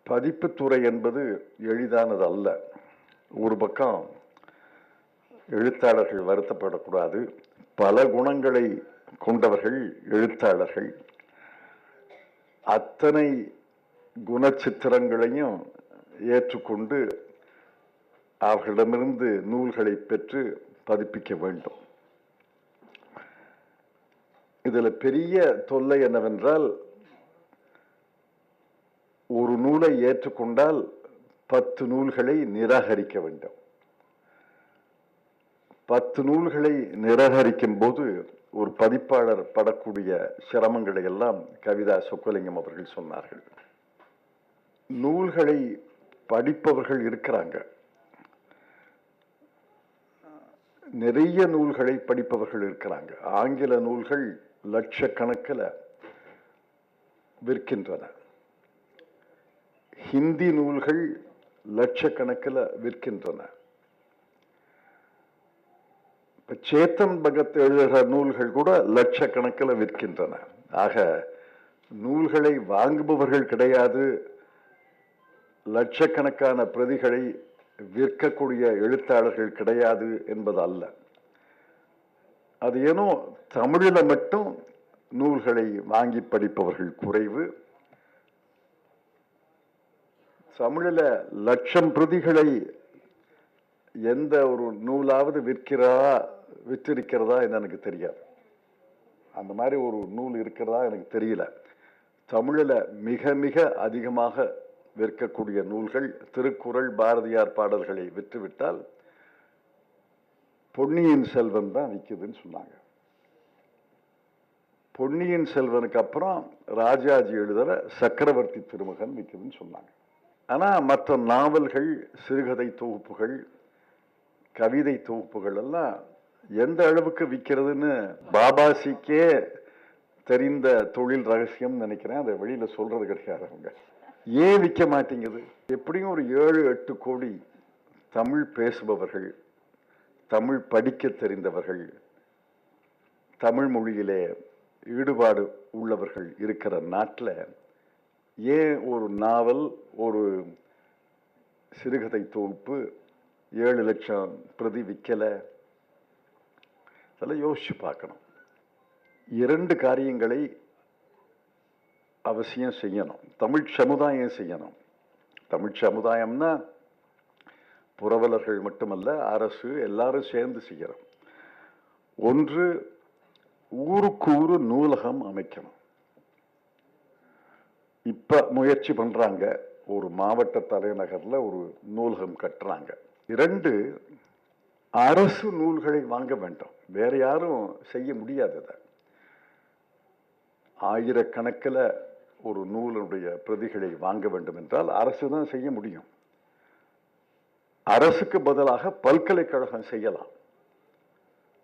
பதிப்புத்துறை என்பது எளிதானது அல்ல. ஒரு பக்கம் எழுத்தாளர்கள் வருத்தப்படக்கூடாது. பல குணங்களை கொண்டவர்கள் எழுத்தாளர்கள். அத்தனை குணச்சித்திரங்களையும் ஏற்றுக்கொண்டு அவர்களிடமிருந்து நூல்களை பெற்று பதிப்பிக்க வேண்டும். இதுல பெரிய தொல்லை என்னவென்றால், ஒரு நூலை ஏற்றுக்கொண்டால் 10 நூல்களை நிராகரிக்க வேண்டும். 10 நூல்களை நிராகரிக்கும் போது ஒரு பதிப்பாளர் படக்கூடிய சிரமங்களை எல்லாம் கவிதா சொக்கலிங்கம் அவர்கள் சொன்னார்கள். நூல்களை படிப்பவர்கள் இருக்கிறாங்க, நிறைய நூல்களை படிப்பவர்கள் இருக்கிறாங்க. ஆங்கில நூல்கள் லட்சக்கணக்கில் விற்கின்றன, ஹிந்தி நூல்கள் லட்சக்கணக்கில் விற்கின்றன. சேத்தன் பகத் எழுதுகிற நூல்கள் கூட லட்சக்கணக்கில் விற்கின்றன. ஆக நூல்களை வாங்குபவர்கள் கிடையாது, லட்சக்கணக்கான பிரதிகளை விற்கக்கூடிய எழுத்தாளர்கள் கிடையாது என்பது அல்ல. அது ஏனோ தமிழில் மட்டும் நூல்களை வாங்கி படிப்பவர்கள் குறைவு. தமிழில் லட்சம் பிரதிகளை எந்த ஒரு நூலாவது விற்றிருக்கிறதா என்று எனக்கு தெரியாது. அந்த மாதிரி ஒரு நூல் இருக்கிறதா எனக்கு தெரியல. தமிழில் மிக மிக அதிகமாக விற்கக்கூடிய நூல்கள் திருக்குறள், பாரதியார் பாடல்களை விற்றுவிட்டால் பொன்னியின் செல்வன் தான் விற்குதுன்னு சொன்னாங்க. பொன்னியின் செல்வனுக்கு அப்புறம் ராஜாஜி எழுதுற சக்கரவர்த்தி திருமகன் விற்குதுன்னு சொன்னாங்க. ஆனா மற்ற நாவல்கள், சிறுகதை தொகுப்புகள், கவிதை தொகுப்புகள் எல்லாம் எந்த அளவுக்கு விற்கிறதுன்னு பாபாசிக்கே தெரிந்த தொழில் ரகசியம் நினைக்கிறேன். அதை வெளியில சொல்றது கிடையாது. அவங்க ஏன் விற்க மாட்டேங்குது? எப்படியும் ஒரு 7-8 கோடி தமிழ் பேசுபவர்கள், தமிழ் படிக்க தெரிந்தவர்கள், தமிழ் மொழியிலே ஈடுபாடு உள்ளவர்கள் இருக்கிற நாட்டில் ஏன் ஒரு நாவல், ஒரு சிறுகதை தொகுப்பு 7 லட்சம் பிரதி விற்கல? அதெல்லாம் யோசிச்சு பார்க்கணும். 2 காரியங்களை அவசியம் செய்யணும். தமிழ் சமுதாயம் செய்யணும். தமிழ் சமுதாயம்னா புரவலர்கள் மட்டுமல்ல, அரசு, எல்லாரும் சேர்ந்து செய்யணும். ஒன்று, ஊருக்கு ஊரு நூலகம் அமைக்கணும். இப்ப முயற்சி பண்றாங்க. ஒரு மாவட்ட தலைநகர்ல ஒரு நூலகம் கட்டுறாங்க. 2, அரசு நூல்களை வாங்க வேண்டும். வேற யாரும் செய்ய முடியாது. ஆயிரக்கணக்கில் ஒரு நூலுடைய பிரதிகளை வாங்க வேண்டும் என்றால் அரசு தான் செய்ய முடியும். அரசுக்கு பதிலாக பல்கலைக்கழகம் செய்யலாம்.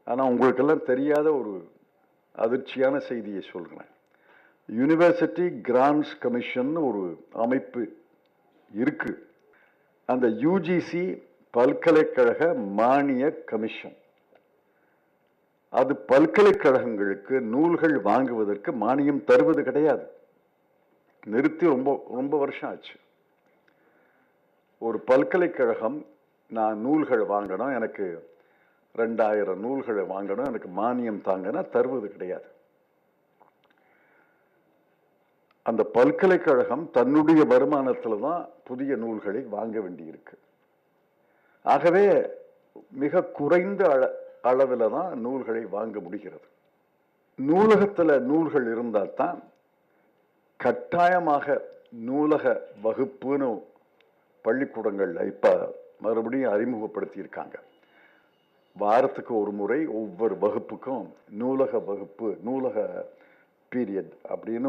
ஆனா உங்களுக்கெல்லாம் தெரியாத ஒரு அதிர்ச்சியான செய்தியை சொல்கிறேன். யூனிவர்சிட்டி கிராண்ட்ஸ் கமிஷன் ஒரு அமைப்பு இருக்கு. அந்த யுஜிசி பல்கலைக்கழக மானிய கமிஷன். அது பல்கலைக்கழகங்களுக்கு நூல்கள் வாங்குவதற்கு மானியம் தருவது கிடையாது. நிறுத்தி ரொம்ப வருஷம் ஆச்சு. ஒரு பல்கலைக்கழகம் நான் நூல்கள் வாங்கணும், எனக்கு 2000 நூல்களை வாங்கணும், எனக்கு மானியம் தாங்கன்னா தருவது கிடையாது. அந்த பல்கலைக்கழகம் தன்னுடைய வருமானத்தில் தான் புதிய நூல்களை வாங்க வேண்டியிருக்கு. ஆகவே மிக குறைந்த அளவில் தான் நூல்களை வாங்க முடிகிறது. நூலகத்தில் நூல்கள் இருந்தால் தான் கட்டாயமாக நூலக வகுப்புன்னு பள்ளிக்கூடங்கள்ல இப்ப மறுபடியும் அறிமுகப்படுத்தி இருக்காங்க. வாரத்துக்கு ஒரு முறை ஒவ்வொரு வகுப்புக்கும் நூலக வகுப்பு, நூலக பீரியட் அப்படின்னு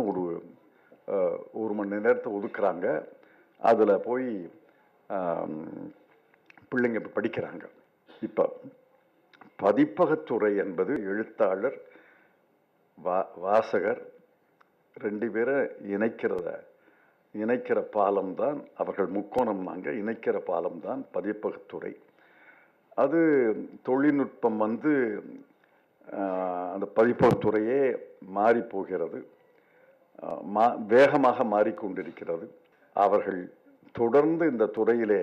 ஒரு மணி நேரத்தை ஒதுக்குறாங்க. அதுல போய் பிள்ளைங்க படிக்கிறாங்க. இப்ப பதிப்பகத்துறை என்பது எழுத்தாளர், வாசகர் 2 பேரை இணைக்கிற பாலம் தான். அவர்கள் முக்கோணம் நாங்க இணைக்கிற பாலம் தான் பதிப்பகத்துறை. அது தொழில்நுட்பம் அந்த பதிப்பகத்துறையே மாறி போகிறது, வேகமாக மாறிக்கொண்டிருக்கிறது. அவர்கள் தொடர்ந்து இந்த துறையிலே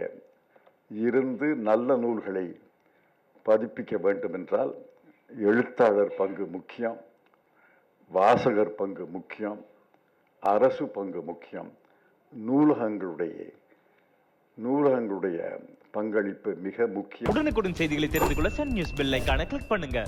இருந்து நல்ல நூல்களை பதிப்பிக்க வேண்டும் என்றால் எழுத்தாளர் பங்கு முக்கியம், வாசகர் பங்கு முக்கியம், அரசு பங்கு முக்கியம், நூலகங்களுடைய பங்களிப்பு மிக முக்கியம். உடனுக்குடன் செய்திகளை தெரிந்து கொள்ள சன் நியூஸ் பெல் ஐகானை கிளிக் பண்ணுங்க.